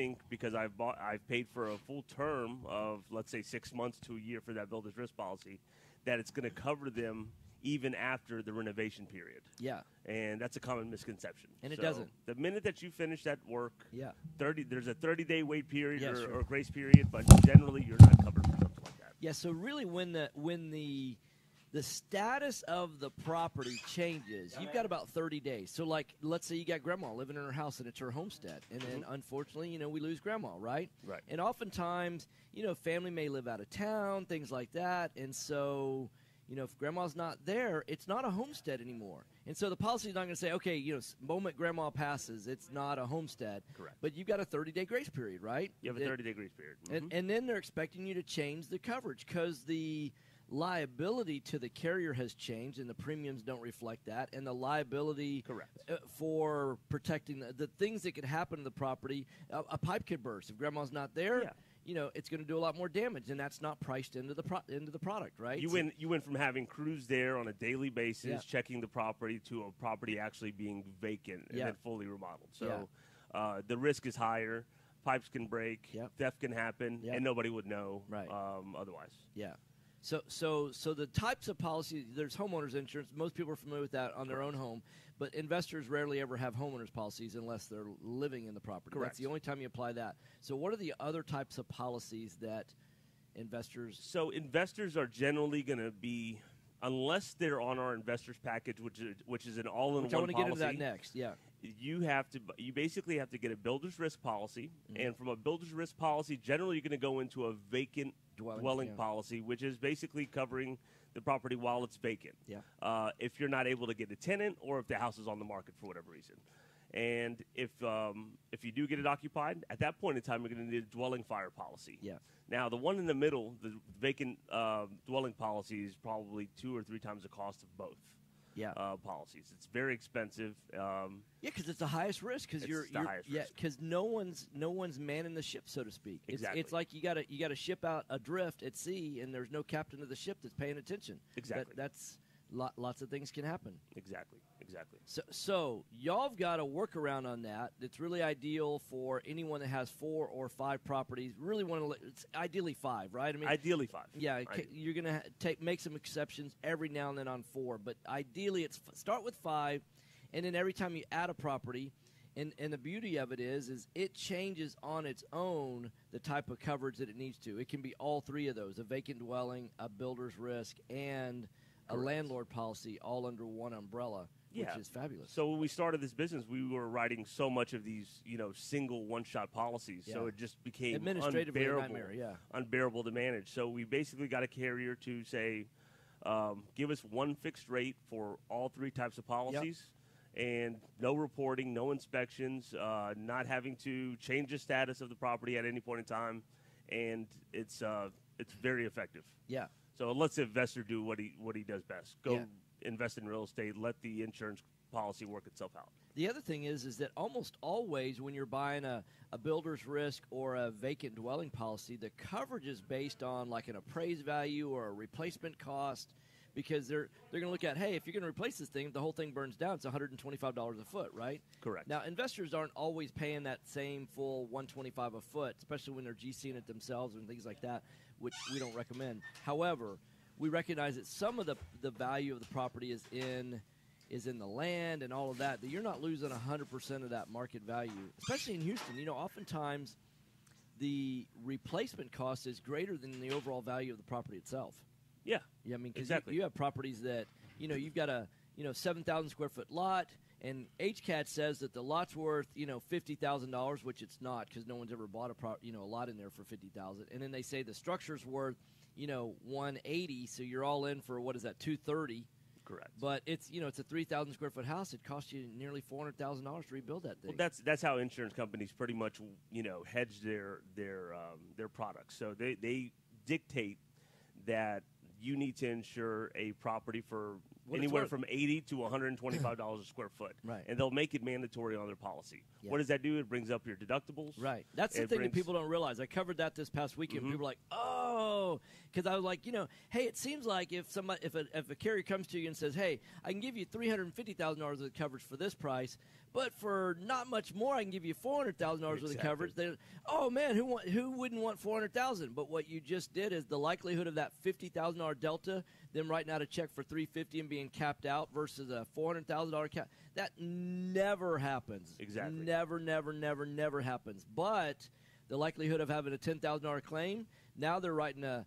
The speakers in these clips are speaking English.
think because I've paid for a full term of, let's say, 6 months to a year for that builder's risk policy, that it's going to cover them even after the renovation period. Yeah. And that's a common misconception. And it doesn't. The minute that you finish that work, Yeah. there's a 30-day wait period Yeah, or grace period, but generally you're not covered for something like that. Yeah, so really when the status of the property changes, you've got about 30 days. So, like, let's say you got grandma living in her house and it's her homestead. And then, unfortunately, we lose grandma, right? Right. And oftentimes, family may live out of town, things like that. And so, if grandma's not there, it's not a homestead anymore. And so the policy is not going to say, okay, moment grandma passes, it's not a homestead. Correct. But you've got a 30-day grace period, right? You have a 30-day grace period. And then they're expecting you to change the coverage because the liability to the carrier has changed and the premiums don't reflect that, and the liability for protecting the things that could happen to the property, a pipe could burst if grandma's not there. It's going to do a lot more damage, and that's not priced into the product, right? You went from having crews there on a daily basis checking the property to a property actually being vacant and then fully remodeled. So the risk is higher. Pipes can break, theft can happen, and nobody would know otherwise. Yeah. So the types of policies, there's homeowners insurance. Most people are familiar with that on their own home, but investors rarely ever have homeowners policies unless they're living in the property. Correct. That's the only time you apply that. So what are the other types of policies that investors? So investors are generally going to be, unless they're on our investors package, which is an all-in-one policy. I want to get into that next. Yeah. You basically have to get a builder's risk policy, and from a builder's risk policy, generally you're going to go into a vacant dwelling policy, which is basically covering the property while it's vacant. Yeah. If you're not able to get a tenant, or if the house is on the market for whatever reason, and if you do get it occupied, at that point in time, you're going to need a dwelling fire policy. Yeah. Now, the one in the middle, the vacant dwelling policy, is probably 2 or 3 times the cost of both. Policies. It's very expensive. Because it's the highest risk. Because because no one's manning the ship, so to speak. Exactly. It's like you got to ship out adrift at sea, and there's no captain of the ship that's paying attention. Exactly. That's lots of things can happen. Exactly. So y'all have got a workaround on that. It's really ideal for anyone that has 4 or 5 properties. Really want to. It's ideally 5, right? I mean, ideally 5. Yeah, you're gonna make some exceptions every now and then on 4, but ideally it's start with 5, and then every time you add a property, and the beauty of it is it changes on its own the type of coverage that it needs to. It can be all 3 of those: a vacant dwelling, a builder's risk, and a landlord policy, all under one umbrella. Which is fabulous. So when we started this business, we were writing so much of these, single one-shot policies. So it just became administratively unbearable to manage. So we basically got a carrier to say, give us one fixed rate for all 3 types of policies, and no reporting, no inspections, not having to change the status of the property at any point in time, and it's very effective. Yeah. So let's the investor do what he does best. Go invest in real estate. Let the insurance policy work itself out. The other thing is that almost always when you're buying a builder's risk or a vacant dwelling policy, the coverage is based on like an appraised value or a replacement cost, because they're going to look at, hey, if you're going to replace this thing, the whole thing burns down, it's $125 a foot, right? Correct. Now, investors aren't always paying that same full $125 a foot, especially when they're GCing it themselves and things like that, which we don't recommend. However, we recognize that some of the value of the property is in the land and all of that you're not losing 100% of that market value, especially in Houston. Oftentimes the replacement cost is greater than the overall value of the property itself. Yeah. I mean, because exactly. you have properties that, you've got a 7,000 square foot lot, and HCAT says that the lot's worth, $50,000, which it's not, because no one's ever bought a lot in there for $50,000. And then they say the structure's worth, $180, so you're all in for, what is that, $230. Correct. But it's it's a 3,000 square foot house. It costs you nearly $400,000 to rebuild that thing. Well, that's how insurance companies pretty much hedge their products. So they dictate that you need to insure a property for anywhere from $80 to $125 a square foot. Right. And they'll make it mandatory on their policy. Yeah. What does that do? It brings up your deductibles. Right. That's the thing that people don't realize. I covered that this past weekend. People are like, oh, because I was like, hey, it seems like if a carrier comes to you and says, hey, I can give you $350,000 of coverage for this price, But for not much more, I can give you $400,000 worth of coverage. Oh man, who wouldn't want $400,000? But what you just did is the likelihood of that $50,000 delta, them writing out a check for $350 and being capped out versus a $400,000 cap. That never happens. Exactly. Never happens. But the likelihood of having a $10,000 claim, now they've got a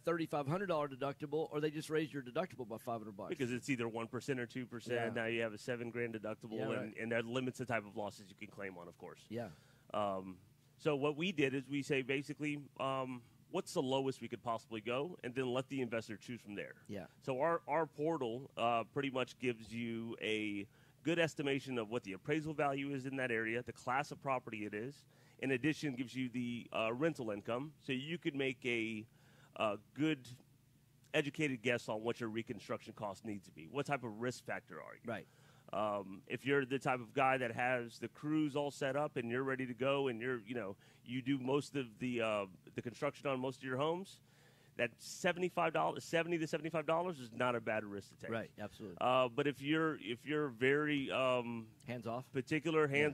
$3,500 deductible, or they just raised your deductible by $500. Because it's either 1% or 2%. Yeah. Now you have a $7,000 deductible, and that limits the type of losses you can claim on, of course. Yeah. So what we did is we say basically, what's the lowest we could possibly go, and then let the investor choose from there. Yeah. So our portal pretty much gives you a good estimation of what the appraisal value is in that area, the class of property it is. In addition, gives you the rental income, so you could make a good, educated guess on what your reconstruction cost needs to be. What type of risk factor are you? Right. If you're the type of guy that has the crews all set up and you're ready to go, and you do most of the construction on most of your homes, that $70 to $75 is not a bad risk to take. Right. Absolutely. But if you're very hands off,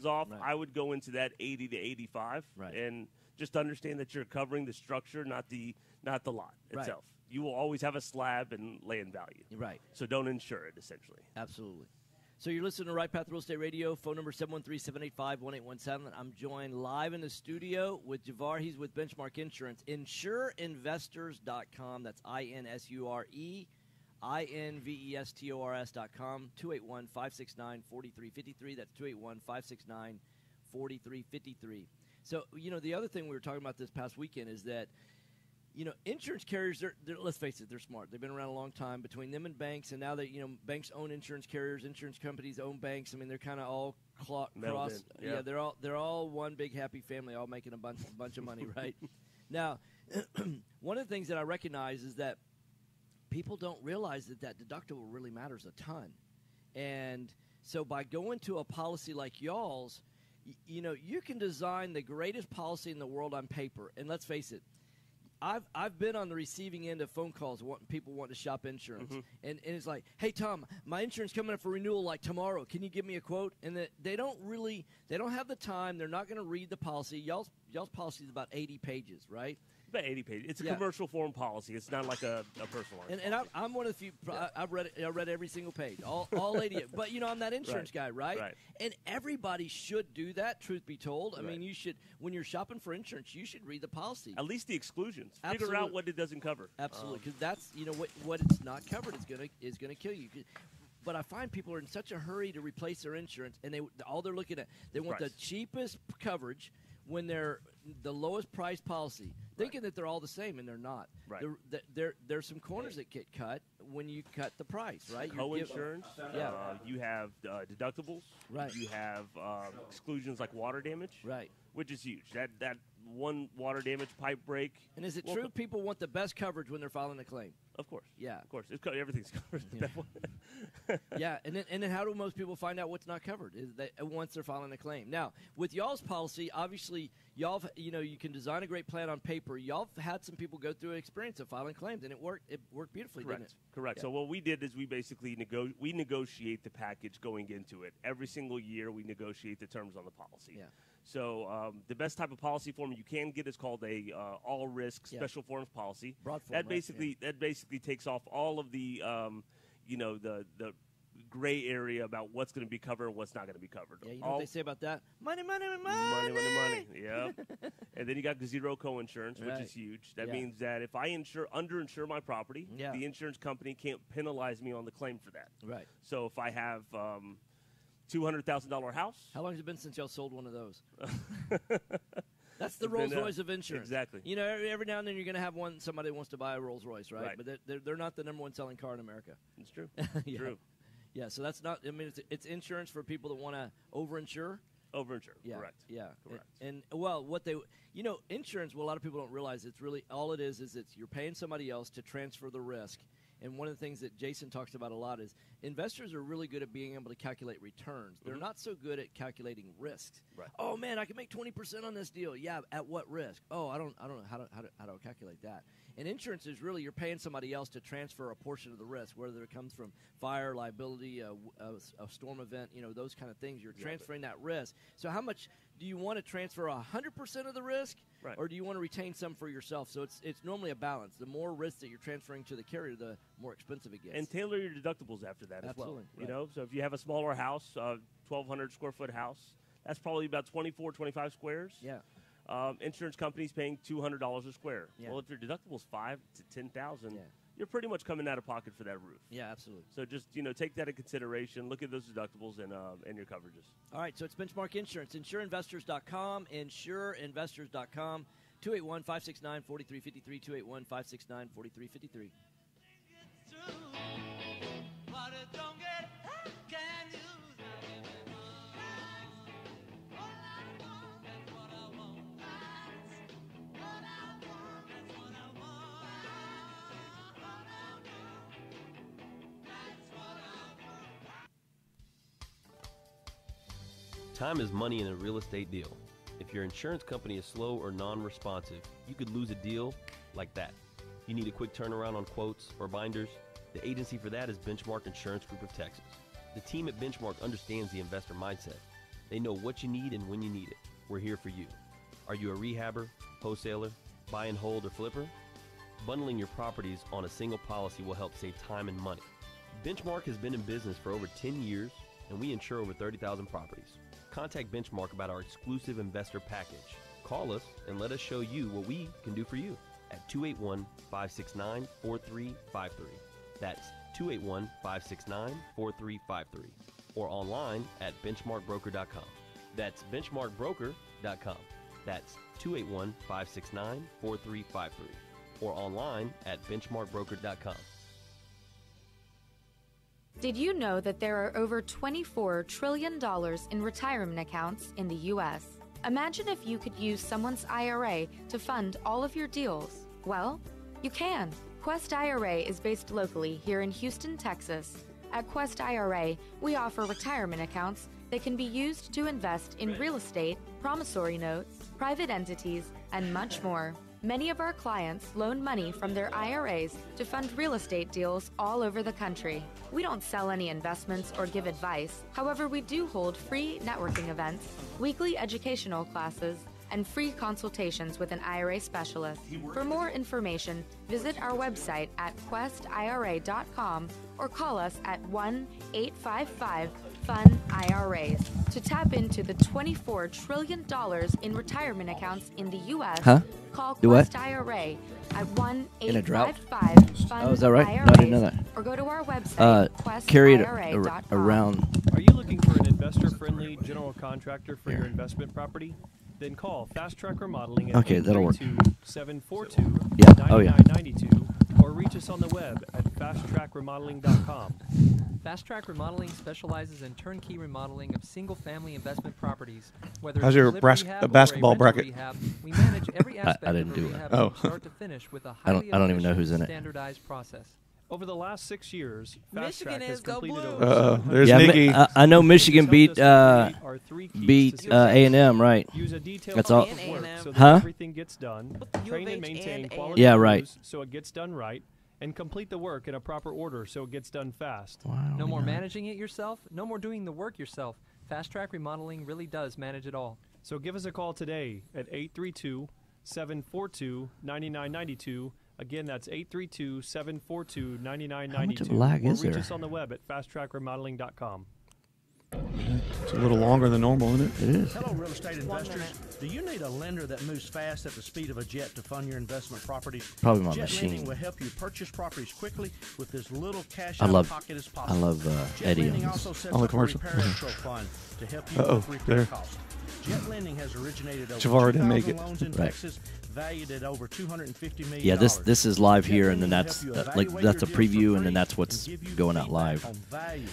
off, right. I would go into that 80 to 85, right. and just understand that you're covering the structure, not the lot itself. Right. You will always have a slab and land value. Right. So don't insure it, essentially. Absolutely. So you're listening to Right Path Real Estate Radio, phone number 713-785-1817. I'm joined live in the studio with Javar. He's with Benchmark Insurance. InsureInvestors.com. That's INSUREINVESTORS.com. 281-569-4353. That's 281-569-4353. So, the other thing we were talking about this past weekend is that insurance carriers, let's face it, they're smart. They've been around a long time. Between them and banks, and now that, banks own insurance carriers, insurance companies own banks. I mean, they're kind of all cross. Yeah, they're all one big happy family, all making a bunch of money, right? Now, one of the things that I recognize is that people don't realize that deductible really matters a ton. And so by going to a policy like y'all's, you can design the greatest policy in the world on paper. And let's face it, I've been on the receiving end of phone calls, people wanting to shop insurance, and it's like, hey Tom, my insurance coming up for renewal like tomorrow. Can you give me a quote? And they don't have the time. They're not going to read the policy. Y'all's policy is about 80 pages, right? About 80 pages. It's a commercial form policy. It's not like a personal one. And I'm one of the few. I've read it. I read every single page, all 80. But I'm that insurance guy, right? And everybody should do that. Truth be told, I mean, you should, when you're shopping for insurance, you should read the policy. At least the exclusions. Absolutely. Figure out what it doesn't cover. Absolutely, because that's what it's not covered is gonna kill you. But I find people are in such a hurry to replace their insurance, and all they're looking at, they want the cheapest coverage when they're the lowest price policy, thinking that they're all the same, and they're not. Right. There's some corners that get cut when you cut the price, right? Co-insurance. You have deductibles. Right. You have exclusions like water damage. Right. Which is huge. That one water damage pipe break. And is it true people want the best coverage when they're filing a claim? Of course. Yeah. Of course. Everything's covered. Yeah. And then how do most people find out what's not covered? Is that once they're filing a claim. Now, with y'all's policy, obviously y'all you can design a great plan on paper. Y'all had some people go through an experience of filing claims, and it worked beautifully, Correct. didn't it? Correct. Yeah. So what we did is we basically negotiate the package going into it. Every single year we negotiate the terms on the policy. Yeah. So the best type of policy form you can get is called a all risk special forms policy. Broad form, that basically takes off all of the the gray area about what's going to be covered and what's not going to be covered. Yeah, you know what they say about that? Money, money, money. Money, money, money. Yep. And then you got zero co-insurance, which is huge. That means that if I underinsure my property, the insurance company can't penalize me on the claim for that. Right. So if I have $200,000 house. How long has it been since y'all sold one of those? That's the Rolls Royce of insurance. Exactly. Every now and then you're going to have somebody wants to buy a Rolls Royce, right? But they're not the number one selling car in America. It's true. Yeah. True. Yeah, so that's not, I mean, it's insurance for people that want to overinsure. Overinsure. Yeah. Correct. Yeah. Correct. And well, insurance, what a lot of people don't realize, it's really, all it is you're paying somebody else to transfer the risk. And one of the things that Jason talks about a lot is investors are really good at being able to calculate returns. They're not so good at calculating risks. Right. Oh man, I can make 20% on this deal. Yeah, at what risk? Oh, I don't know how do I calculate that. And insurance is really you're paying somebody else to transfer a portion of the risk, whether it comes from fire, liability, a storm event, those kind of things. You're transferring that risk. So how much do you want to transfer 100% of the risk, or do you want to retain some for yourself? So it's normally a balance. The more risk that you're transferring to the carrier, the more expensive it gets. And tailor your deductibles after that as well. Right. So if you have a smaller house, 1,200 square foot house, that's probably about 24, 25 squares. Yeah. Insurance companies paying $200 a square. Yeah. Well, if your deductible's $5,000 to $10,000, Yeah. you're pretty much coming out of pocket for that roof. Yeah, absolutely. So just take that into consideration. Look at those deductibles and your coverages. All right, so it's Benchmark Insurance, insureinvestors.com, insureinvestors.com, 281-569-4353, 281-569-4353. Time is money in a real estate deal. If your insurance company is slow or non-responsive, you could lose a deal like that. You need a quick turnaround on quotes or binders? The agency for that is Benchmark Insurance Group of Texas. The team at Benchmark understands the investor mindset. They know what you need and when you need it. We're here for you. Are you a rehabber, wholesaler, buy and hold, or flipper? Bundling your properties on a single policy will help save time and money. Benchmark has been in business for over 10 years, and we insure over 30,000 properties. Contact Benchmark about our exclusive investor package. Call us and let us show you what we can do for you at 281-569-4353. That's 281-569-4353. Or online at benchmarkbroker.com. That's benchmarkbroker.com. That's 281-569-4353. Or online at benchmarkbroker.com. Did you know that there are over $24 trillion in retirement accounts in the U.S.? Imagine if you could use someone's IRA to fund all of your deals. Well, you can. Quest IRA is based locally here in Houston, Texas. At Quest IRA, we offer retirement accounts that can be used to invest in real estate, promissory notes, private entities, and much more. Many of our clients loan money from their IRAs to fund real estate deals all over the country. We don't sell any investments or give advice. However, we do hold free networking events, weekly educational classes, and free consultations with an IRA specialist. For more information, visit our website at questira.com or call us at 1-855-FUN-IRAs to tap into the $24 trillion in retirement accounts in the U.S. Call Quest IRA at 1-855-FUN-IRAs. Oh, is that right? No, I didn't know that. Or go to our website, carry it questira.com. around. Are you looking for an investor-friendly general contractor for your investment property? Then call Fast Track Remodeling at that'll work. 832-742-9992 or reach us on the web at fasttrackremodeling.com. Fast Track Remodeling specializes in turnkey remodeling of single-family investment properties. Whether How's it's your live basketball rehab or a rental bracket? Rehab, we manage every aspect didn't of do a it. rehab Oh. from start to finish with a I don't highly even know who's in it. standardized process. Over the last 6 years, Fast Michigan Track has is go completed Blues. over There's Yeah, Nikki. I know Michigan beat Our three keys to beat success. A&M, right? Use a detailed That's all- scope of work so that Huh? everything gets done. Train and maintain quality Yeah, right. crews so it gets done right, and complete the work in a proper order so it gets done fast. No more managing it yourself. No more doing the work yourself. Fast Track Remodeling really does manage it all. So give us a call today at 832-742-9992. Again, that's 832-742-9992. How much of a lag or is reach there? us on the web at fasttrackremodeling.com. It's a little longer than normal, isn't it? It is. Hello, real estate investors. Do you need a lender that moves fast at the speed of a jet to fund your investment properties? Probably my Jet machine. Lending will help you purchase properties quickly with as little cash I out love- of pocket as I possible. love Jet Eddie on Lending this. also sets Oh, the up a commercial. repair escrow fund to help you Uh-oh, with repair there. costs. Jet Lending has originated over Javar didn't make 2,000 it. loans in Right. Texas, valued at over $250 million. Yeah, this is live Jet here, and then Lending will that's help you that's a evaluate your preview, deals for and then free that's what's and give you going out feedback live. on value,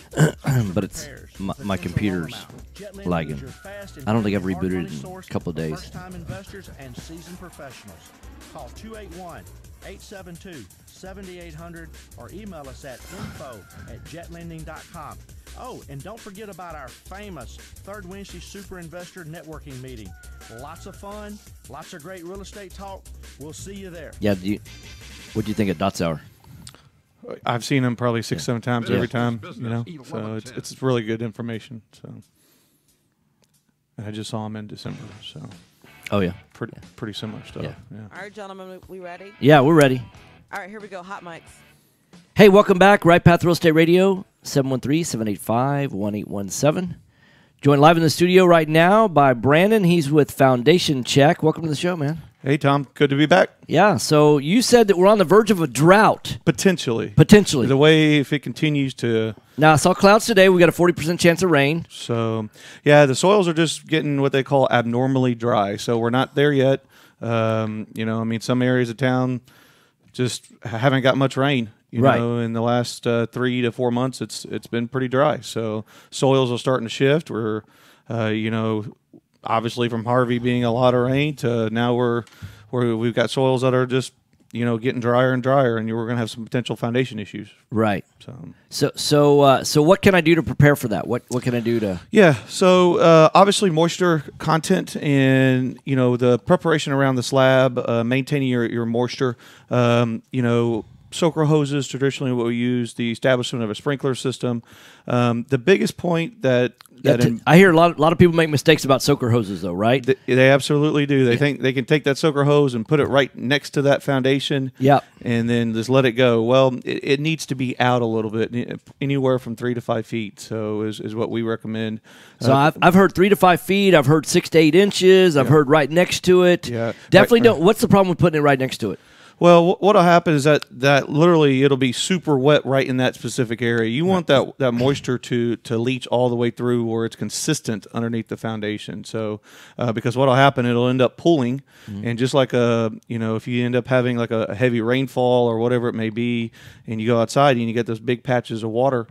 But it's repairs, my potential computer's loan amount. Jet Lending lagging. is your fast and I don't think I've hard money rebooted in source a couple of for days. First-time investors and seasoned professionals. Call 281-872-7800 or email us at info@jetlending.com. Oh, and don't forget about our famous Third Wednesday Super Investor Networking Meeting. Lots of fun, lots of great real estate talk. We'll see you there. Yeah, What do you think at Dots Hour? I've seen them probably 6-7 times Yeah. every time. You know, so it's really good information. So, and I just saw them in December. So, Oh yeah, pretty similar stuff. Yeah. Yeah. All right, gentlemen, we ready? yeah, we're ready. All right, here we go. Hot mics. Hey, welcome back. Right Path Real Estate Radio, 713-785-1817. Joined live in the studio right now by Brandon. He's with Foundation Check. Welcome to the show, man. Hey, Tom. Good to be back. Yeah, so you said that we're on the verge of a drought. Potentially. Potentially. The way if it continues to. Now, I saw clouds today. We got a 40% chance of rain. So, yeah, the soils are just getting what they call abnormally dry. So we're not there yet. You know, I mean, some areas of town just haven't got much rain. You Right. know, in the last 3 to 4 months, it's been pretty dry. So soils are starting to shift. We're, you know, obviously from Harvey being a lot of rain to now we've got soils that are just, you know, getting drier and drier, and we're going to have some potential foundation issues. Right. So So what can I do to prepare for that? What can I do to? yeah, so obviously moisture content and, you know, the preparation around the slab, maintaining your moisture, you know, soaker hoses, traditionally what we use, the establishment of a sprinkler system. The biggest point that I hear a lot of people make mistakes about soaker hoses, though, right? they absolutely do. They think they can take that soaker hose and put it right next to that foundation, Yep. and then just let it go. Well, it needs to be out a little bit, anywhere from 3 to 5 feet. So is what we recommend. So I've heard 3 to 5 feet. I've heard 6 to 8 inches. I've heard right next to it. Yeah. Definitely Right. don't. What's the problem with putting it right next to it? Well, what'll happen is that literally it'll be super wet right in that specific area. You want that moisture to leach all the way through where it's consistent underneath the foundation. So because what'll happen, it'll end up pooling, and just like you know, if you end up having like a heavy rainfall or whatever it may be, and you go outside and you get those big patches of water,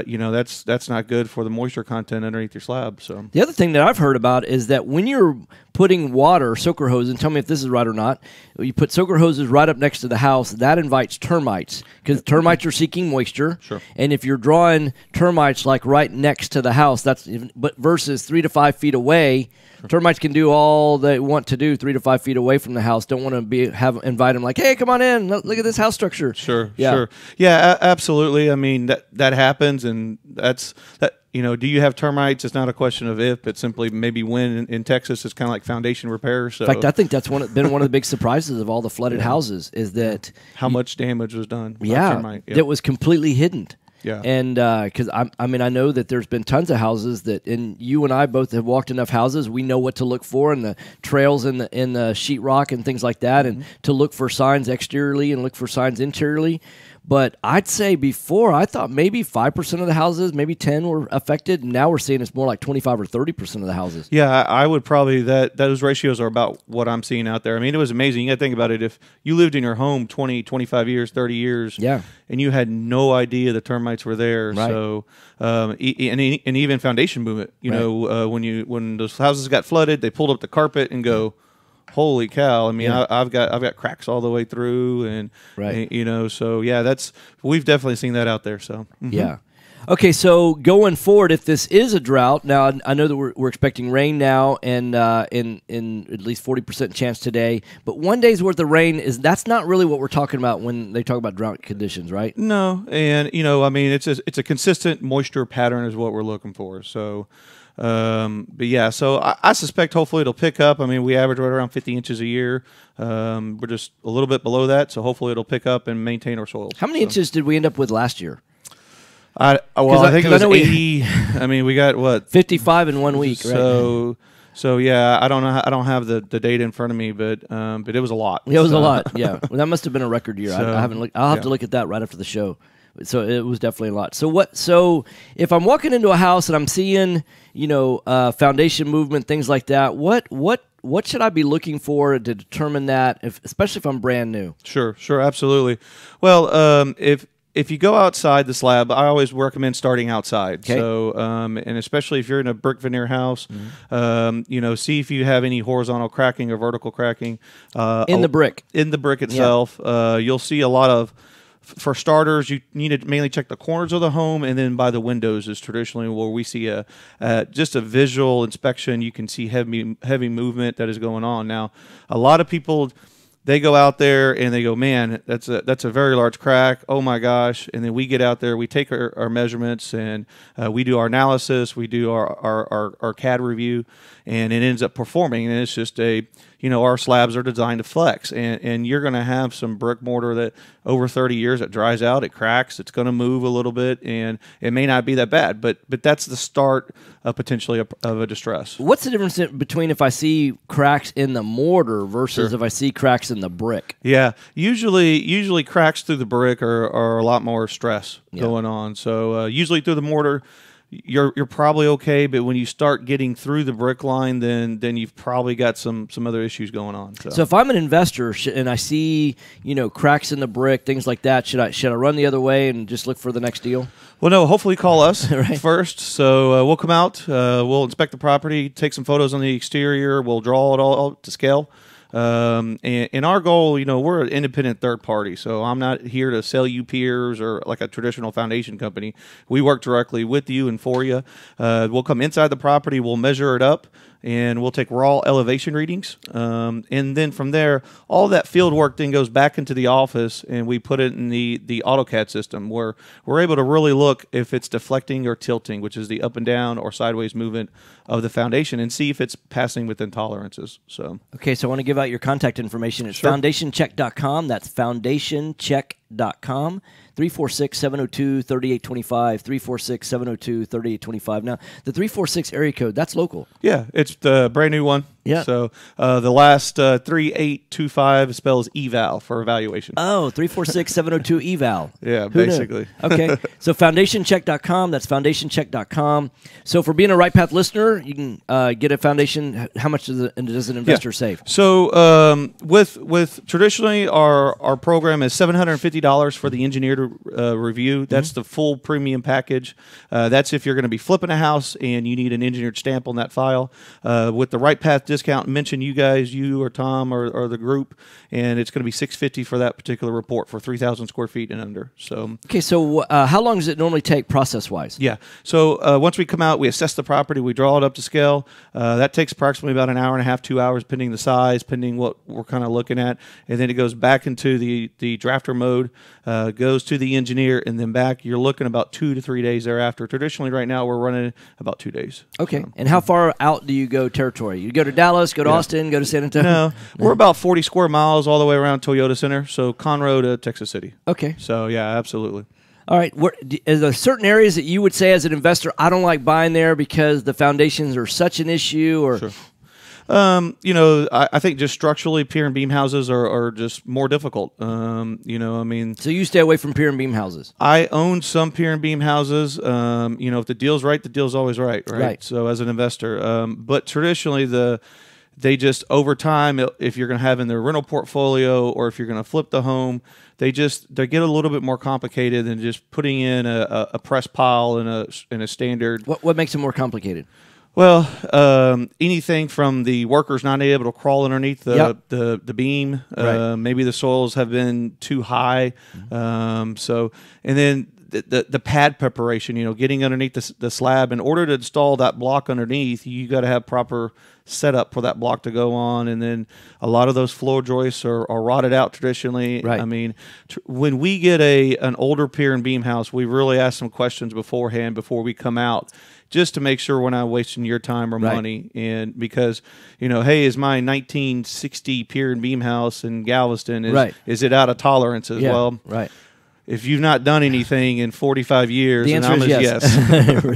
you know, that's not good for the moisture content underneath your slab. So The other thing that I've heard about is that when you're putting water, soaker hoses, and tell me if this is right or not, you put soaker hoses right up next to the house, that invites termites because termites are seeking moisture. Sure. And if you're drawing termites like right next to the house, but versus 3 to 5 feet away, termites can do all they want to do 3 to 5 feet away from the house. Don't want to invite them like, hey, come on in, look at this house structure. Sure, Yeah. sure. Yeah, absolutely. I mean, that happens, and that. You know, do you have termites? It's not a question of if, it's simply maybe when. In Texas, it's kind of like foundation repair. So, In fact, I think that's been one of the big surprises of all the flooded houses is that how much damage was done? by yeah, termite. Yep. that was completely hidden. Yeah. And because I mean, I know that there's been tons of houses that, and you and I both have walked enough houses. We know what to look for in the trails in the sheetrock and things like that, and to look for signs exteriorly and look for signs interiorly. But I'd say before, I thought maybe 5% of the houses, maybe 10 were affected. Now we're seeing it's more like 25 or 30% of the houses. Yeah, I would probably those ratios are about what I'm seeing out there. I mean, it was amazing. You got to think about it. If you lived in your home 20, 25 years, 30 years, Yeah. and you had no idea the termites were there. Right. So, and even foundation movement. You Right. know, when those houses got flooded, they pulled up the carpet and go, holy cow! I mean, Yeah. I've got cracks all the way through, and Right. you know, so yeah, we've definitely seen that out there. So Yeah. Okay, so going forward, if this is a drought, now I know that we're expecting rain now, and in at least 40% chance today. But one day's worth of rain that's not really what we're talking about when they talk about drought conditions, right? No, and you know, I mean, it's a consistent moisture pattern is what we're looking for. So, but yeah, so I suspect hopefully it'll pick up. I mean, we average right around 50 inches a year. We're just a little bit below that, so hopefully it'll pick up and maintain our soils. How many inches did we end up with last year? I think it 'cause I was know 80. I mean, we got what 55 in 1 week, right? So yeah, I don't know. I don't have the data in front of me, but it was a lot. It was a So- lot, yeah. Well, that must have been a record year. So, I haven't looked. I'll have to look at that right after the show. So it was definitely a lot. So if I'm walking into a house and I'm seeing, you know, foundation movement, things like that, what should I be looking for to determine that, especially if I'm brand new? Sure, absolutely. Well, if you go outside the slab, I always recommend starting outside. Okay. So, and especially if you're in a brick veneer house, you know, see if you have any horizontal cracking or vertical cracking In the brick. In the brick itself, you'll see a lot of. For starters, you need to mainly check the corners of the home, and then by the windows is traditionally where we see just a visual inspection. You can see heavy movement that is going on. Now, a lot of people They go out there and they go, man, that's a very large crack. Oh my gosh! And then we get out there, we take our measurements, and we do our analysis, we do our CAD review, and it ends up performing. And it's just our slabs are designed to flex, and you're going to have some brick mortar that over 30 years it dries out, it cracks, it's going to move a little bit, and it may not be that bad, but that's the start of potentially of a distress. What's the difference between if I see cracks in the mortar versus if I see cracks in the brick? Yeah, usually cracks through the brick are a lot more stress going on. So usually through the mortar, you're probably okay, but when you start getting through the brick line, then you've probably got some other issues going on. So if I'm an investor and I see cracks in the brick, things like that, should I run the other way and just look for the next deal? Well, no. Hopefully, call us Right. first. So we'll come out, we'll inspect the property, take some photos on the exterior, we'll draw it all to scale. And our goal, we're an independent third party, so I'm not here to sell you peers or like a traditional foundation company. We work directly with you and for you. We'll come inside the property, we'll measure it up, and we'll take raw elevation readings. And then from there, all that field work then goes back into the office, and we put it in the AutoCAD system where we're able to really look if it's deflecting or tilting, which is the up and down or sideways movement of the foundation, and see if it's passing within tolerances. So okay, so I want to give out your contact information. It's Sure. foundationcheck.com. That's foundationcheck.com. 346-702-3825, 346-702-3825. Now, the 346 area code, that's local. yeah, it's the brand new one. Yeah. So the last 3825 spells eval for evaluation. Oh, 346-702-EVAL. Yeah, Who knew? basically. Okay, so foundationcheck.com, that's foundationcheck.com. So for being a Right Path listener, you can get a foundation. How much does an investor save? So with traditionally our program is $750 for the engineer to review. That's the full premium package. That's if you're going to be flipping a house and you need an engineered stamp on that file. With the Right Path discount, mention you or Tom or the group, and it's going to be $650 for that particular report for 3,000 square feet and under. So Okay, so how long does it normally take process-wise? yeah. So once we come out, we assess the property, we draw it up to scale. That takes approximately about an hour and a half, 2 hours, pending the size, pending what we're kind of looking at. And then it goes back into the drafter mode, goes to the engineer, and then back. You're looking about 2 to 3 days thereafter. Traditionally, right now, we're running about 2 days. Okay, and how far out do you go territory? You go to Dallas, go to Austin, go to San Antonio? No, we're about 40 square miles all the way around Toyota Center, so Conroe to Texas City. Okay. So, yeah, absolutely. All right. Is there certain areas that you would say as an investor, I don't like buying there because the foundations are such an issue? Or Sure. I think just structurally, pier and beam houses are just more difficult. I mean, So you stay away from pier and beam houses? I own some pier and beam houses. If the deal's right, the deal's always right. Right. So as an investor, but traditionally they just over time, if you're going to have in their rental portfolio or if you're going to flip the home, they get a little bit more complicated than just putting in a press pile and a standard. What makes it more complicated? Well, anything from the workers not able to crawl underneath the beam. Right. Maybe the soils have been too high. And then the pad preparation, getting underneath the slab. In order to install that block underneath, you got to have proper setup for that block to go on. And then a lot of those floor joists are rotted out traditionally. Right. I mean, when we get an older pier and beam house, we really ask some questions beforehand before we come out, just to make sure we're not wasting your time or money. And because, hey, is my 1960 pier and beam house in Galveston, is it out of tolerances? Yeah, Well, right. if you've not done anything in 45 years, The then answer I'm is as yes.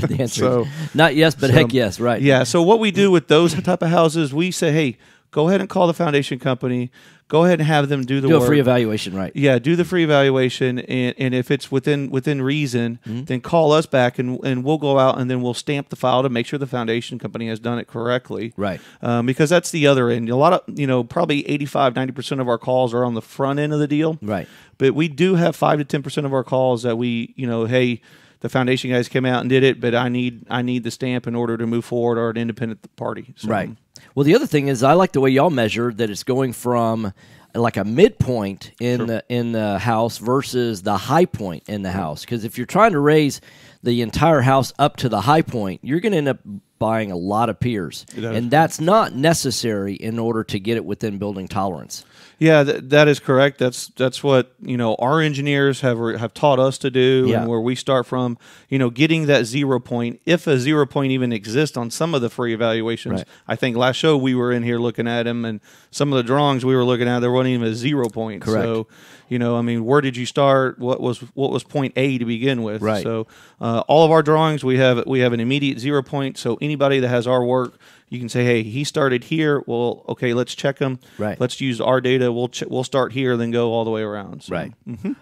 The answer So- is not yes, but heck yes, right. Yeah. So what we do with those type of houses, we say, hey, go ahead and call the foundation company. Go ahead and have them do the Do work. a free evaluation, right? Yeah, do the free evaluation, and if it's within reason, then call us back, and we'll go out and then we'll stamp the file to make sure the foundation company has done it correctly. Right. Because that's the other end. A lot of, probably 85-90% of our calls are on the front end of the deal. Right. But we do have 5 to 10% of our calls that we, hey, the foundation guys came out and did it, but I need the stamp in order to move forward, or an independent party. So, Right. Well, the other thing is I like the way y'all measure that it's going from like a midpoint in the house versus the high point in the house. Because if you're trying to raise the entire house up to the high point, you're going to end up buying a lot of piers, That is and that's not necessary in order to get it within building tolerance. Yeah, that is correct. That's what our engineers have taught us to do, Yeah. and where we start from. Getting that 0 point, if a 0 point even exists on some of the free evaluations. Right. I think last show we were in here looking at them, and some of the drawings we were looking at, there wasn't even a 0 point. Correct. So, where did you start? What was point A to begin with? Right. So, all of our drawings we have an immediate 0 point. So anybody that has our work, you can say, hey, he started here. Well, okay, let's check him. Right. Let's use our data. We'll start here, then go all the way around. So, Right.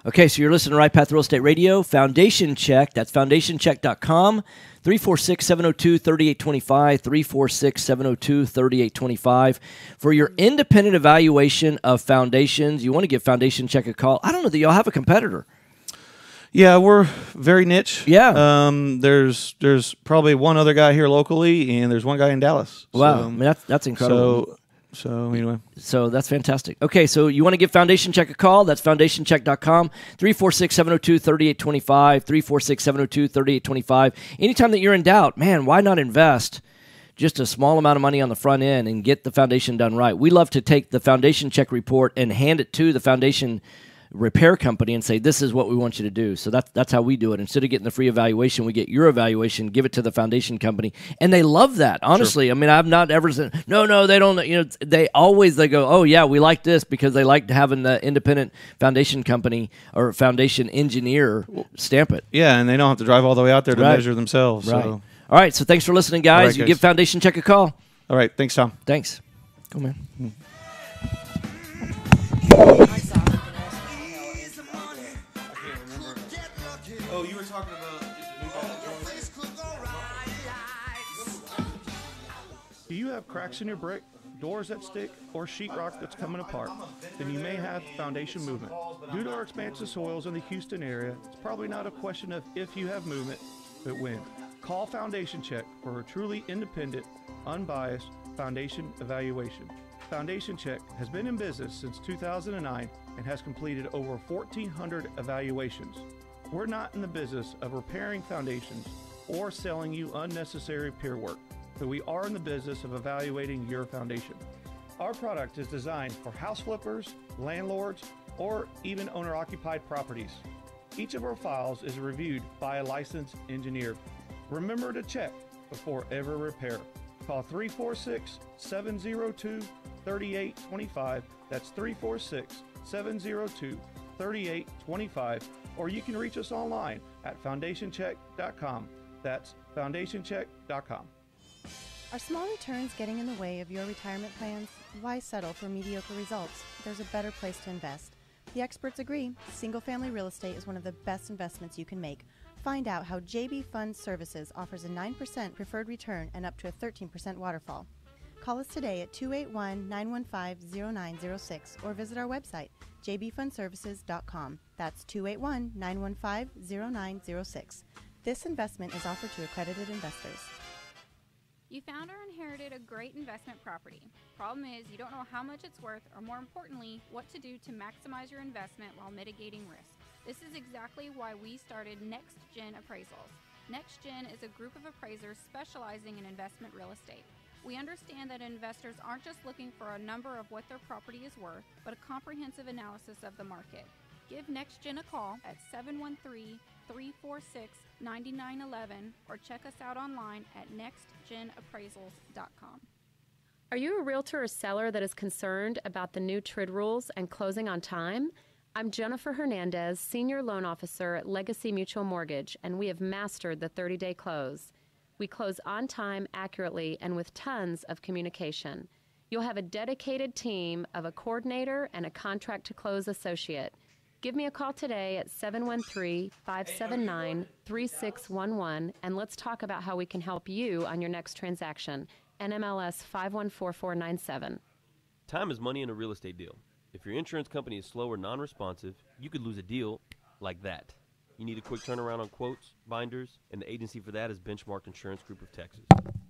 Okay, so you're listening to Right Path Real Estate Radio. Foundation Check. That's foundationcheck.com. 346-702-3825. 346-702-3825. For your independent evaluation of foundations, you want to give Foundation Check a call. I don't know that y'all have a competitor. Yeah, we're very niche. Yeah. There's probably one other guy here locally, and there's one guy in Dallas. Wow. So, I mean, that's incredible. So anyway. So that's fantastic. Okay, so you want to give Foundation Check a call. That's foundationcheck.com, 346-702-3825, 346-702-3825. Anytime that you're in doubt, man, why not invest just a small amount of money on the front end and get the foundation done right? We love to take the Foundation Check report and hand it to the foundation repair company and say, this is what we want you to do. So that's how we do it. Instead of getting the free evaluation, we get your evaluation, give it to the foundation company, and they love that. Honestly, sure. I mean, I've not ever said no, they don't. They go, oh yeah, we like this, because they like having the independent foundation company or foundation engineer stamp it. Yeah, and they don't have to drive all the way out there to measure themselves. Right. So. All right. So thanks for listening, guys. Right, you guys. give Foundation Check a call. All right. Thanks, Tom. Thanks. Go, man. Oh, you were talking about. Do you have cracks in your brick, doors that stick, or sheetrock that's coming apart? Then you may have foundation movement. Due to our expansive soils in the Houston area, it's probably not a question of if you have movement, but when. Call Foundation Check for a truly independent, unbiased foundation evaluation. Foundation Check has been in business since 2009 and has completed over 1,400 evaluations. We're not in the business of repairing foundations or selling you unnecessary pier work, but we are in the business of evaluating your foundation. Our product is designed for house flippers, landlords, or even owner-occupied properties. Each of our files is reviewed by a licensed engineer. Remember to check before ever repair. Call 346-702-3825. That's 346-702-3825. Or you can reach us online at foundationcheck.com. That's foundationcheck.com. Are small returns getting in the way of your retirement plans? Why settle for mediocre results? There's a better place to invest. The experts agree. Single-family real estate is one of the best investments you can make. Find out how JB Fund Services offers a 9% preferred return and up to a 13% waterfall. Call us today at 281-915-0906 or visit our website, jbfundservices.com. That's 281-915-0906. This investment is offered to accredited investors. You found or inherited a great investment property. Problem is, you don't know how much it's worth, or more importantly, what to do to maximize your investment while mitigating risk. This is exactly why we started Next Gen Appraisals. Next Gen is a group of appraisers specializing in investment real estate. We understand that investors aren't just looking for a number of what their property is worth, but a comprehensive analysis of the market. Give Next Gen a call at 713-346-9911 or check us out online at nextgenappraisals.com. Are you a realtor or seller that is concerned about the new TRID rules and closing on time? I'm Jennifer Hernandez, Senior Loan Officer at Legacy Mutual Mortgage, and we have mastered the 30-day close. We close on time, accurately, and with tons of communication. You'll have a dedicated team of a coordinator and a contract-to-close associate. Give me a call today at 713-579-3611, and let's talk about how we can help you on your next transaction. NMLS 514497. Time is money in a real estate deal. If your insurance company is slow or non-responsive, you could lose a deal like that. You need a quick turnaround on quotes, binders, and the agency for that is Benchmark Insurance Group of Texas.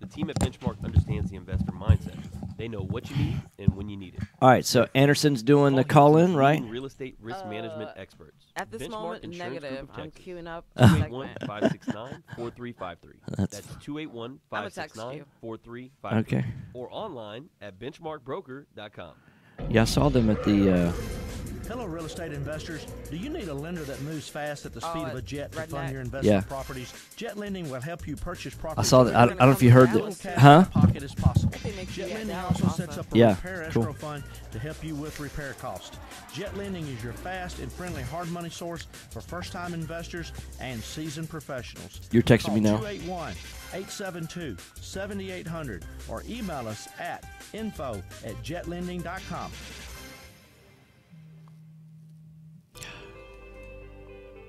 The team at Benchmark understands the investor mindset. They know what you need and when you need it. All right, so Anderson's doing the call-in, right? Real estate risk management experts. At this Benchmark moment, Insurance Group negative. of I'm Texas. queuing up the 281-569-4353. That's That's 281-569-4353. Okay. Or online at benchmarkbroker.com. Yeah, I saw them at the. Hello, real estate investors. Do you need a lender that moves fast at the speed of a jet to fund your Yeah. investment properties? Jet Lending will help you purchase properties. I saw that. I don't know if you heard that. Huh? Pocket as possible. Jet Lending also sets up a Yeah, repair cool. escrow fund to help you with repair costs. Jet Lending is your fast and friendly hard money source for first-time investors and seasoned professionals. You're texting me now. 281-872-7800 or email us at info@jetlending.com.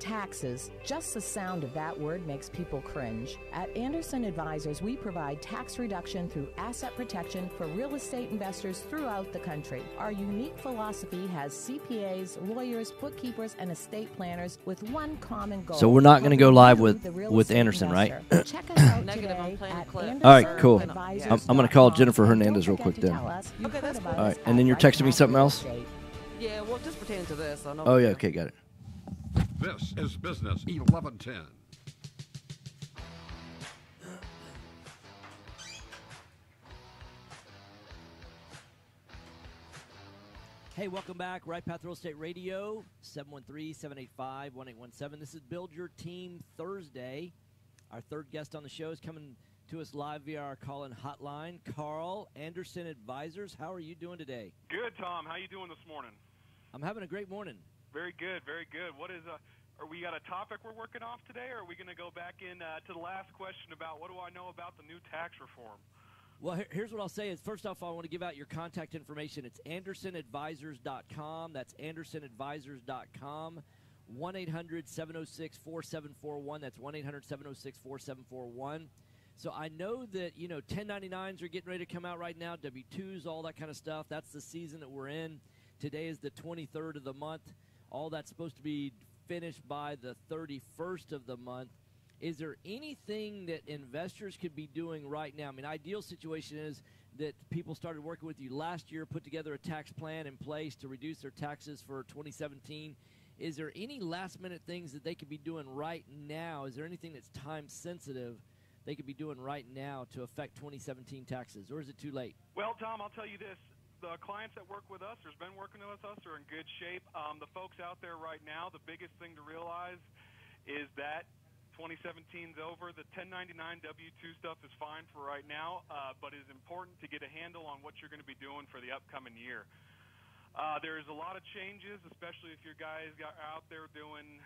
Taxes. Just the sound of that word makes people cringe. At Anderson Advisors, we provide tax reduction through asset protection for real estate investors throughout the country. Our unique philosophy has CPAs, lawyers, bookkeepers, and estate planners with one common goal. So we're not going to go live with The real with estate Anderson, right? investor. Check us out Negative, today I'm playing a at clip. All right, cool. AndersonAdvisors.com. I'm going to call Jennifer Hernandez real quick then. Tell us you've Okay, heard that's about cool. All us right, and then at you're Right texting me Now something Real else? Estate. Yeah, well, just pertaining to this. So no Oh, big yeah, deal. okay, got it. This is Business 1110. Hey, welcome back. Right Path Real Estate Radio, 713-785-1817. This is Build Your Team Thursday. Our third guest on the show is coming to us live via our call-in hotline. Carl, Anderson Advisors. How are you doing today? Good, Tom. How you doing this morning? I'm having a great morning. Very good, very good. What is are we got a topic we're working off today, or are we going to go back in to the last question about what do I know about the new tax reform? Well, here's what I'll say is, first off, I want to give out your contact information. It's AndersonAdvisors.com. That's AndersonAdvisors.com. 1-800-706-4741. That's 1-800-706-4741. So I know that, 1099s are getting ready to come out right now, W-2s, all that kind of stuff. That's the season that we're in. Today is the 23rd of the month. All that's supposed to be finished by the 31st of the month. Is there anything that investors could be doing right now? I mean, ideal situation is that people started working with you last year, put together a tax plan in place to reduce their taxes for 2017. Is there any last-minute things that they could be doing right now? Is there anything that's time-sensitive they could be doing right now to affect 2017 taxes, or is it too late? Well, Tom, I'll tell you this. The clients that work with us, there's been working with us, are in good shape. The folks out there right now, the biggest thing to realize is that 2017's over. The 1099 W-2 stuff is fine for right now, but it is important to get a handle on what you're going to be doing for the upcoming year. There's a lot of changes, especially if your guys are out there doing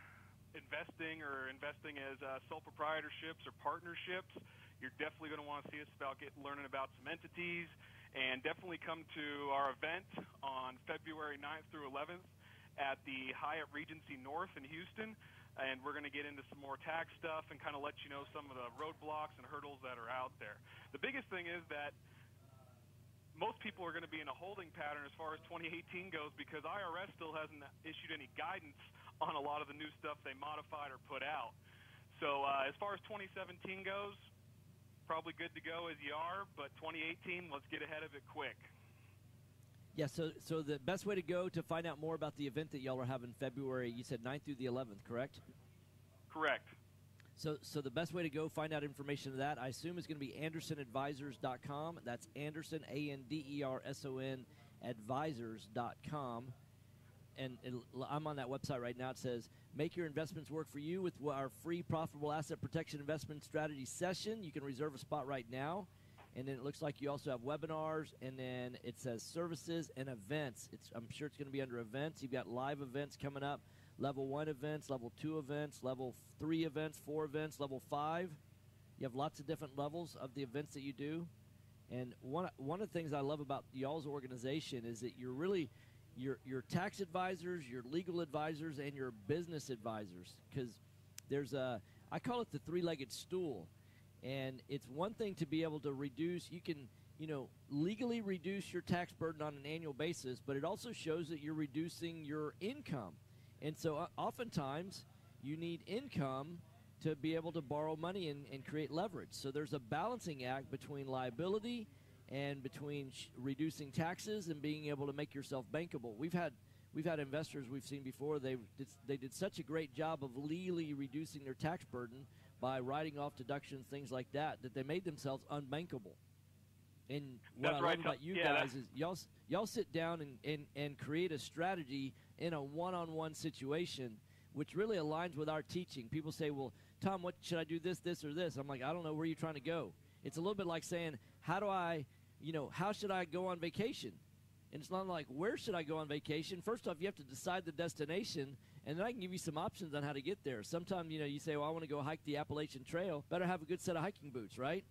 investing as sole proprietorships or partnerships. You're definitely going to want to see us learning about some entities, and definitely come to our event on February 9th through 11th at the Hyatt Regency North in Houston. And we're going to get into some more tax stuff and kind of let you know some of the roadblocks and hurdles that are out there. The biggest thing is that most people are going to be in a holding pattern as far as 2018 goes, because IRS still hasn't issued any guidance on a lot of the new stuff they modified or put out. So as far as 2017 goes, probably good to go as you are, but 2018, let's get ahead of it quick. Yeah, so the best way to go to find out more about the event that y'all are having February, you said 9th through the 11th, correct? Correct. So the best way to go find out information of that, I assume, is going to be AndersonAdvisors.com. That's Anderson, ANDERSON, advisors.com. And I'm on that website right now. It says, make your investments work for you with our free profitable asset protection investment strategy session. You can reserve a spot right now. And then it looks like you also have webinars, and then it says services and events. I'm sure it's going to be under events. You've got live events coming up, level 1 events, level 2 events, level 3 events, 4 events, level 5. You have lots of different levels of the events that you do. And one of the things I love about y'all's organization is that you're really your tax advisors, your legal advisors, and your business advisors, because there's I call it the three-legged stool. And it's one thing to be able to reduce, you can, legally reduce your tax burden on an annual basis, but it also shows that you're reducing your income. And so oftentimes you need income to be able to borrow money and create leverage. So there's a balancing act between liability and between reducing taxes and being able to make yourself bankable. We've had we've had investors we've seen before. They did such a great job of legally reducing their tax burden by writing off deductions, things like that, that they made themselves unbankable. And what That's I right, love about you yeah, guys is y'all sit down and create a strategy in a one-on-one situation, which really aligns with our teaching. People say, well, Tom, what should I do, this, or this? I'm like, I don't know. Where are you trying to go? It's a little bit like saying, how should I go on vacation? And it's not like, where should I go on vacation? First off, you have to decide the destination, and then I can give you some options on how to get there. Sometimes, you say, well, I want to go hike the Appalachian Trail. Better have a good set of hiking boots, right?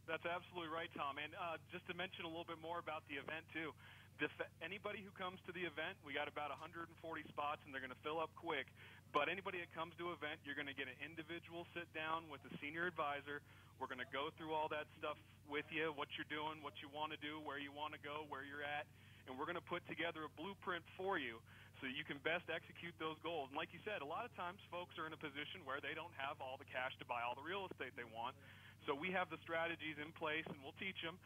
That's absolutely right, Tom. And just to mention a little bit more about the event, too, anybody who comes to the event, we got about 140 spots, and they're going to fill up quick. But anybody that comes to an event, you're going to get an individual sit-down with a senior advisor. We're going to go through all that stuff with you, what you're doing, what you want to do, where you want to go, where you're at. And we're going to put together a blueprint for you so you can best execute those goals. And like you said, a lot of times folks are in a position where they don't have all the cash to buy all the real estate they want. So we have the strategies in place, and we'll teach them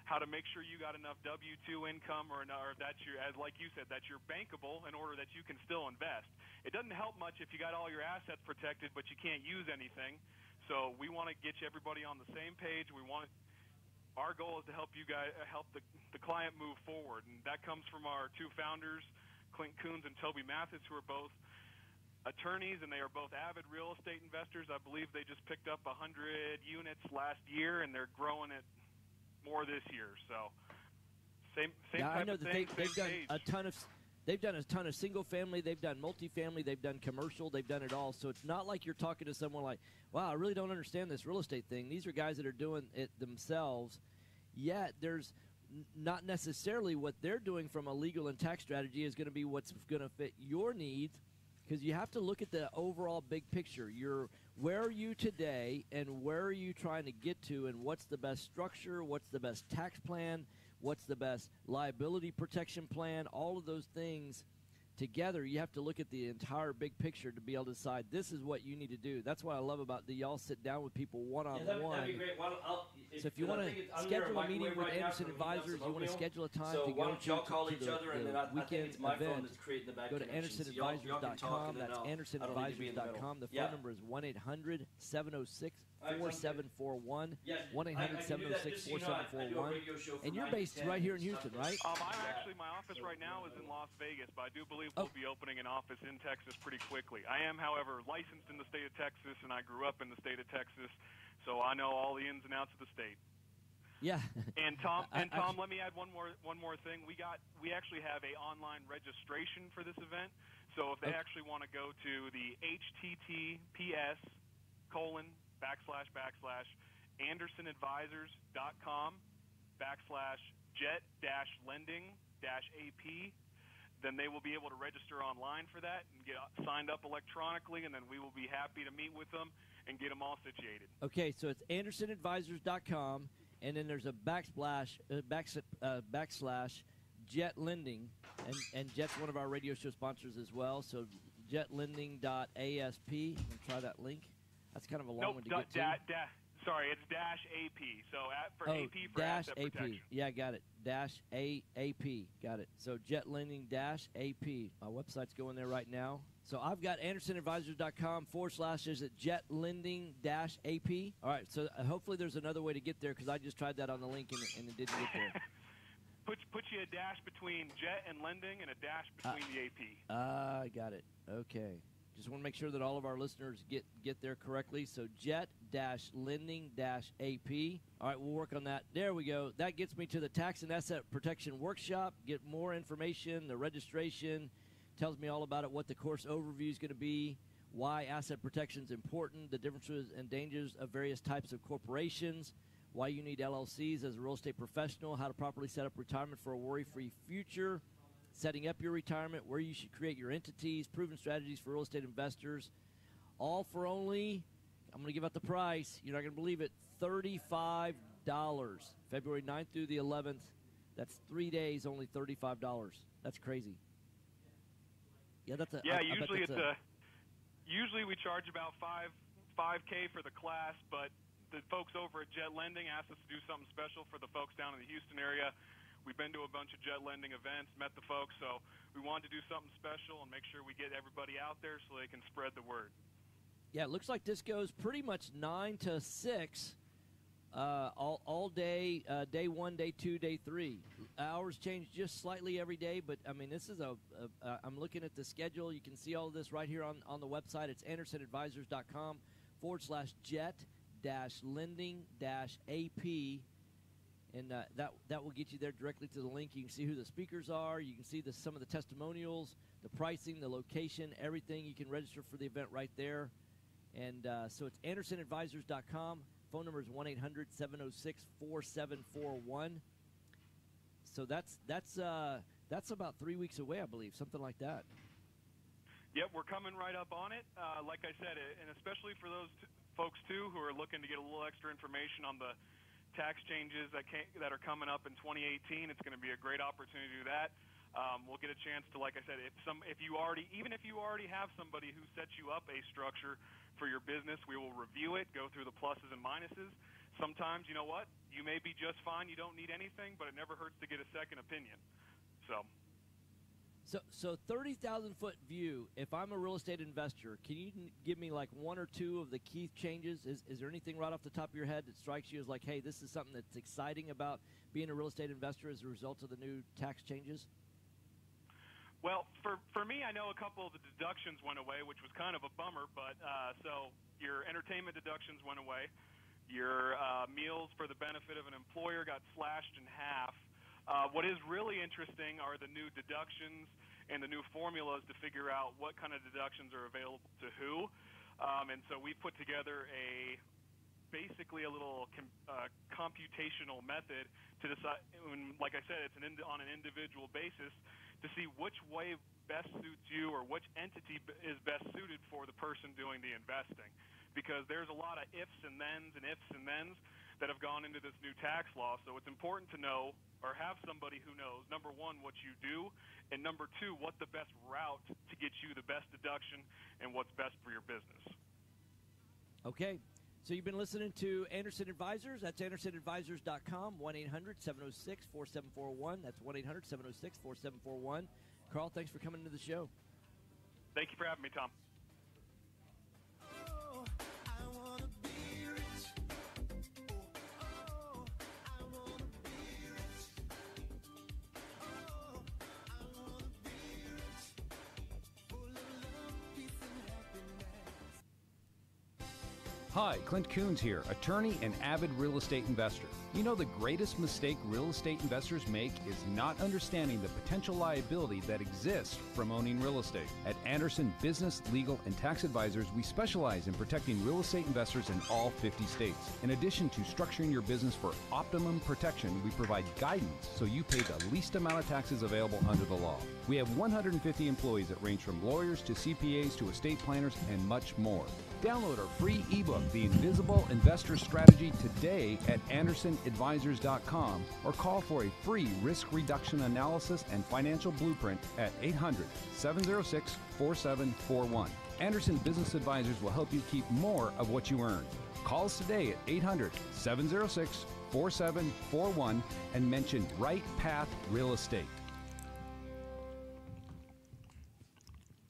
how to make sure you got enough W-2 income or that you're, as like you said, that you're bankable in order that you can still invest. It doesn't help much if you got all your assets protected but you can't use anything. So we want to get you everybody on the same page. Our goal is to help you guys, help the client move forward, and that comes from our two founders, Clint Coons and Toby Mathis, who are both attorneys, and they are both avid real estate investors. I believe they just picked up 100 units last year, and they're growing it more this year. So same yeah, type I know of that thing, they've done stage. a ton of. They've done a ton of single family, they've done multifamily, they've done commercial, they've done it all. So it's not like you're talking to someone like, wow, I really don't understand this real estate thing. These are guys that are doing it themselves. Yet there's not necessarily what they're doing from a legal and tax strategy is going to be what's going to fit your needs, because you have to look at the overall big picture. Where are you today, and where are you trying to get to, and what's the best structure, what's the best tax plan, what's the best liability protection plan, all of those things together. You have to look at the entire big picture to be able to decide this is what you need to do. That's what I love about y'all sit down with people one-on-one. that'd be great. So if you want to schedule a meeting with Anderson Advisors, you want to schedule a time to go to the weekend event, go to AndersonAdvisors.com. That's AndersonAdvisors.com. The phone number is 1-800-706-4741, 1-800-706-4741. And you're based right here in Houston, right? My office right now is in Las Vegas, but I do believe we'll be opening an office in Texas pretty quickly. I am, however, licensed in the state of Texas, and I grew up in the state of Texas, so I know all the ins and outs of the state. Yeah. And Tom, let me add one more thing. We actually have a online registration for this event. So if they actually want to go to the https://andersonadvisors.com/jet-lending-AP, then they will be able to register online for that and get signed up electronically, and then we will be happy to meet with them and get them all situated. Okay, so it's AndersonAdvisors.com, and then there's a backslash Jet Lending, and Jet's one of our radio show sponsors as well. So jetlending.asp. Try that link. That's kind of a long one to get to. Sorry, it's -AP. So for AP for dash asset AP. protection. Yeah, got it. -AP. Got it. So jetlending-AP. My website's going there right now. So I've got AndersonAdvisors.com/ is it jetlending-AP. All right, so hopefully there's another way to get there, because I just tried that on the link and it didn't get there. Put you a dash between jet and lending and a dash between the AP. I got it. Okay. Just want to make sure that all of our listeners get there correctly. So jet-lending-AP. All right, we'll work on that. There we go. That gets me to the Tax and Asset Protection Workshop. Get more information, the registration, tells me all about it, what the course overview is going to be, why asset protection is important, the differences and dangers of various types of corporations, why you need LLCs as a real estate professional, how to properly set up retirement for a worry-free future, setting up your retirement, where you should create your entities, proven strategies for real estate investors, all for only, I'm going to give out the price, you're not going to believe it, $35. February 9th through the 11th. That's 3 days, only $35. That's crazy. Yeah, that's a. Yeah, usually we charge about $5K for the class, but the folks over at Jet Lending asked us to do something special for the folks down in the Houston area. We've been to a bunch of jet lending events, met the folks, so we wanted to do something special and make sure we get everybody out there so they can spread the word. Yeah, it looks like this goes pretty much 9 to 6 all day, day 1, day 2, day 3. Hours change just slightly every day, but, I mean, this is I'm looking at the schedule. You can see all of this right here on the website. It's andersonadvisors.com/jet-lending-AP. And that will get you there directly to the link. You can see who the speakers are. You can see some of the testimonials, the pricing, the location, everything. You can register for the event right there. And so it's andersonadvisors.com. Phone number is 1-800-706-4741. So that's about 3 weeks away, I believe, something like that. Yep, we're coming right up on it. Like I said, and especially for those folks, too, who are looking to get a little extra information on the tax changes that are coming up in 2018. It's going to be a great opportunity to do that. We'll get a chance to, like I said, if you already have somebody who sets you up a structure for your business, we will review it, go through the pluses and minuses. Sometimes, you know what, you may be just fine. You don't need anything, but it never hurts to get a second opinion. So 30,000-foot view, if I'm a real estate investor, can you give me like one or two of the key changes? Is there anything right off the top of your head that strikes you as like, hey, this is something that's exciting about being a real estate investor as a result of the new tax changes? Well, for me, I know a couple of the deductions went away, which was kind of a bummer, but so your entertainment deductions went away. Your meals for the benefit of an employer got slashed in half. What is really interesting are the new deductions and the new formulas to figure out what kind of deductions are available to who. And so we put together basically a little computational method to decide, like I said, it's on an individual basis to see which way best suits you or which entity is best suited for the person doing the investing. Because there's a lot of ifs and thens that have gone into this new tax law. So it's important to know or have somebody who knows, number one, what you do, and number two, what the best route to get you the best deduction and what's best for your business. Okay. So you've been listening to Anderson Advisors. That's andersonadvisors.com, 1-800-706-4741. That's 1-800-706-4741. Carl, thanks for coming into the show. Thank you for having me, Tom. Hi, Clint Coons here, attorney and avid real estate investor. You know, the greatest mistake real estate investors make is not understanding the potential liability that exists from owning real estate. At Anderson Business, Legal, and Tax Advisors, we specialize in protecting real estate investors in all 50 states. In addition to structuring your business for optimum protection, we provide guidance so you pay the least amount of taxes available under the law. We have 150 employees that range from lawyers to CPAs to estate planners and much more. Download our free ebook, The Invisible Investor Strategy, today at andersonadvisors.com or call for a free risk reduction analysis and financial blueprint at 800-706-4741. Anderson Business Advisors will help you keep more of what you earn. Call us today at 800-706-4741 and mention Right Path Real Estate.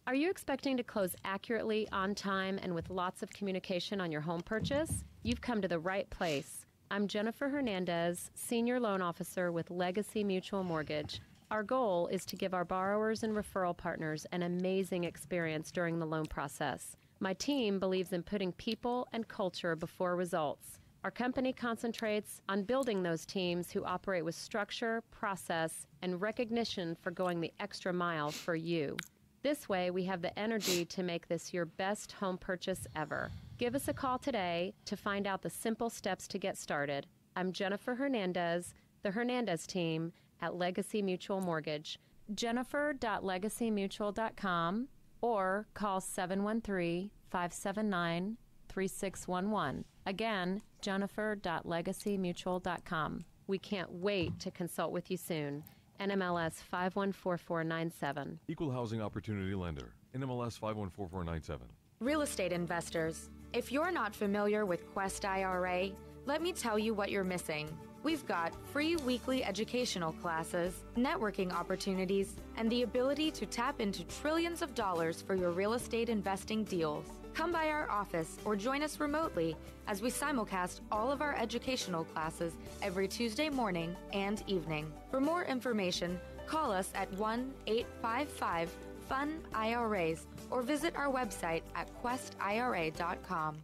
Are you expecting to close accurately, on time, and with lots of communication on your home purchase? You've come to the right place. I'm Jennifer Hernandez, Senior Loan Officer with Legacy Mutual Mortgage. Our goal is to give our borrowers and referral partners an amazing experience during the loan process. My team believes in putting people and culture before results. Our company concentrates on building those teams who operate with structure, process, and recognition for going the extra mile for you. This way, we have the energy to make this your best home purchase ever. Give us a call today to find out the simple steps to get started. I'm Jennifer Hernandez, the Hernandez team at Legacy Mutual Mortgage. Jennifer.legacymutual.com or call 713-579-3611. Again, Jennifer.legacymutual.com. We can't wait to consult with you soon. NMLS 514497. Equal Housing Opportunity Lender. NMLS 514497. Real estate investors, if you're not familiar with Quest IRA, let me tell you what you're missing. We've got free weekly educational classes, networking opportunities, and the ability to tap into trillions of dollars for your real estate investing deals. Come by our office or join us remotely as we simulcast all of our educational classes every Tuesday morning and evening. For more information, call us at 1-855-FUN-IRAs or visit our website at questira.com.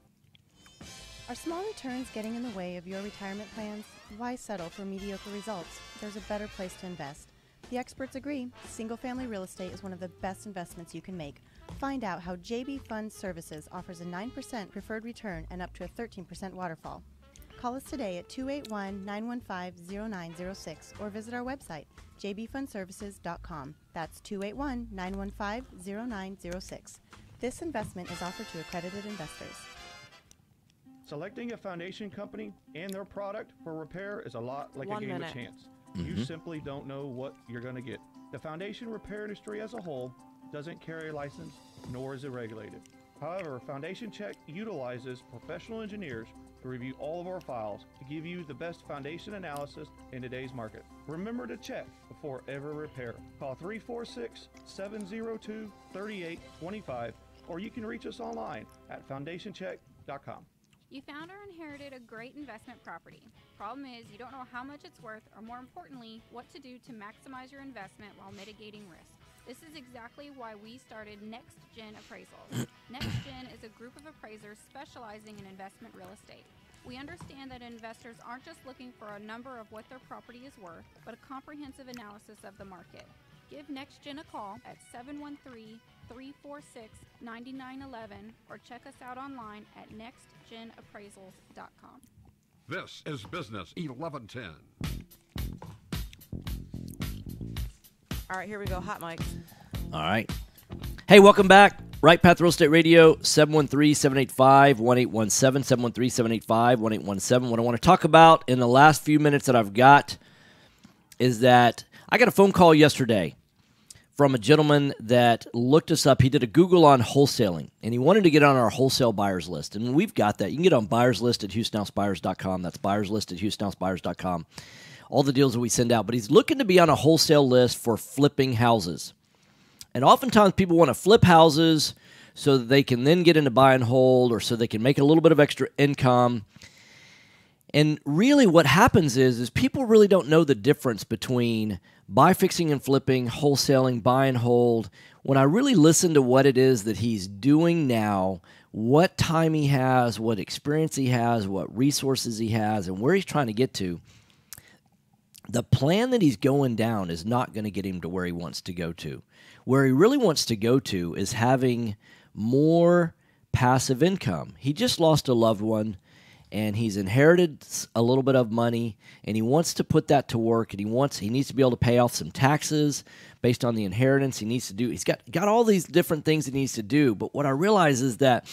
Are small returns getting in the way of your retirement plans? Why settle for mediocre results? There's a better place to invest. The experts agree, single-family real estate is one of the best investments you can make. Find out how JB Fund Services offers a 9% preferred return and up to a 13% waterfall. Call us today at 281-915-0906 or visit our website, jbfundservices.com. That's 281-915-0906. This investment is offered to accredited investors. Selecting a foundation company and their product for repair is a lot like 1 a game minute. of chance. You simply don't know what you're going to get. The foundation repair industry as a whole doesn't carry a license, nor is it regulated. However, Foundation Check utilizes professional engineers to review all of our files to give you the best foundation analysis in today's market. Remember to check before every repair. Call 346-702-3825, or you can reach us online at foundationcheck.com. You found or inherited a great investment property. Problem is, you don't know how much it's worth, or more importantly, what to do to maximize your investment while mitigating risk. This is exactly why we started Next Gen Appraisals. Next Gen is a group of appraisers specializing in investment real estate. We understand that investors aren't just looking for a number of what their property is worth, but a comprehensive analysis of the market. Give Next Gen a call at 713-346-9911 or check us out online at nextgenappraisals.com. This is Business 1110. All right, here we go. Hot mics. All right. Hey, welcome back. Right Path Real Estate Radio, 713-785-1817, 713-785-1817. What I want to talk about in the last few minutes that I've got is that I got a phone call yesterday from a gentleman that looked us up. He did a Google on wholesaling, and he wanted to get on our wholesale buyers list. And we've got that. You can get on buyers list at HoustonHouseBuyers.com. That's buyers list at HoustonHouseBuyers.com. All the deals that we send out. But he's looking to be on a wholesale list for flipping houses. And oftentimes people want to flip houses so that they can then get into buy and hold, or so they can make a little bit of extra income. And really what happens is people really don't know the difference between buy, fixing, and flipping, wholesaling, buy and hold. When I really listen to what it is that he's doing now, what time he has, what experience he has, what resources he has, and where he's trying to get to, the plan that he's going down is not going to get him to where he wants to go to. Where he really wants to go to is having more passive income. He just lost a loved one, and he's inherited a little bit of money, and he wants to put that to work, and he needs to be able to pay off some taxes based on the inheritance. He's got all these different things he needs to do. But what I realize is that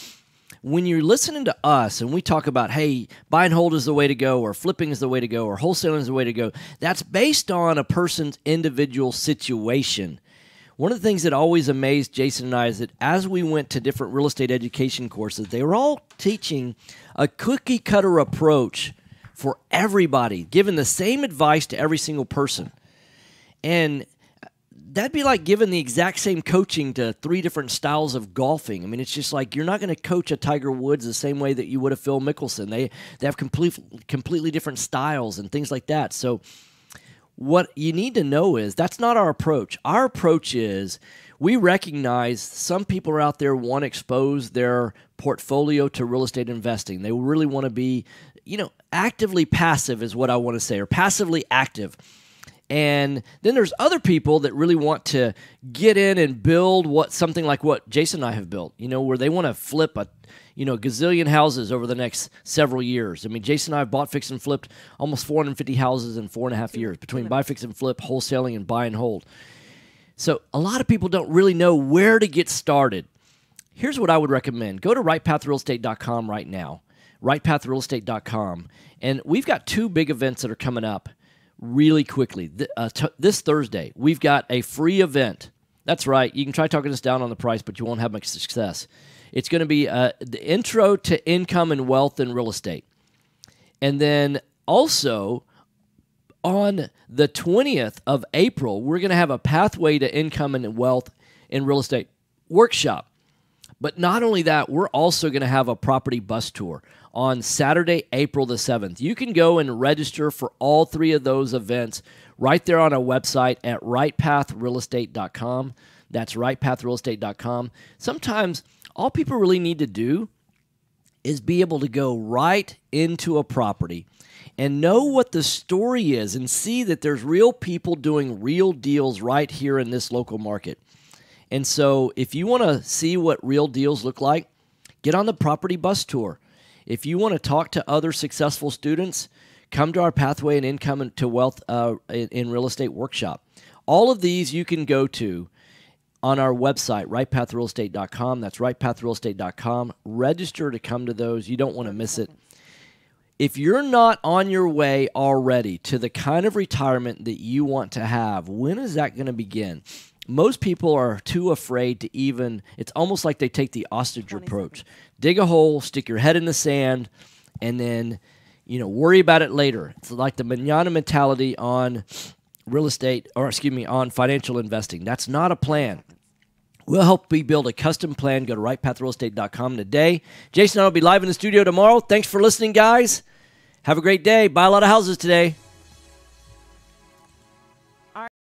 when you're listening to us and we talk about, hey, buy and hold is the way to go, or flipping is the way to go, or wholesaling is the way to go, that's based on a person's individual situation. One of the things that always amazed Jason and I is that as we went to different real estate education courses, they were all teaching a cookie-cutter approach for everybody, giving the same advice to every single person. And that'd be like giving the exact same coaching to 3 different styles of golfing. I mean, it's just like you're not going to coach a Tiger Woods the same way that you would a Phil Mickelson. They have completely different styles and things like that. So what you need to know is that's not our approach. Our approach is we recognize some people are out there want to expose their portfolio to real estate investing. They really want to be, actively passive is what I want to say, or passively active. And then there's other people that really want to get in and build something like what Jason and I have built, where they want to flip a gazillion houses over the next several years. I mean, Jason and I have bought, fixed, and flipped almost 450 houses in 4.5 years between buy, fix, and flip, wholesaling, and buy and hold. So a lot of people don't really know where to get started. Here's what I would recommend. Go to rightpathrealestate.com right now, rightpathrealestate.com. And we've got 2 big events that are coming up really quickly. This Thursday, we've got a free event. That's right. You can try talking us down on the price, but you won't have much success. It's going to be the intro to income and wealth in real estate. And then also On the 20th of April, we're going to have a Pathway to Income and Wealth in Real Estate workshop. But not only that, we're also going to have a property bus tour on Saturday, April the 7th. You can go and register for all 3 of those events right there on our website at rightpathrealestate.com. That's rightpathrealestate.com. Sometimes all people really need to do is be able to go right into a property and know what the story is and see that there's real people doing real deals right here in this local market. And so if you want to see what real deals look like, get on the property bus tour. If you want to talk to other successful students, come to our Pathway and Income to Wealth in Real Estate workshop. All of these you can go to on our website, rightpathrealestate.com. That's rightpathrealestate.com. Register to come to those. You don't want to miss it. If you're not on your way already to the kind of retirement that you want to have, when is that going to begin? Most people are too afraid to even, it's almost like they take the ostrich approach. Dig a hole, stick your head in the sand, and then, worry about it later. It's like the manana mentality on real estate, on financial investing. That's not a plan. We'll help you build a custom plan. Go to rightpathrealestate.com today. Jason and I will be live in the studio tomorrow. Thanks for listening, guys. Have a great day. Buy a lot of houses today.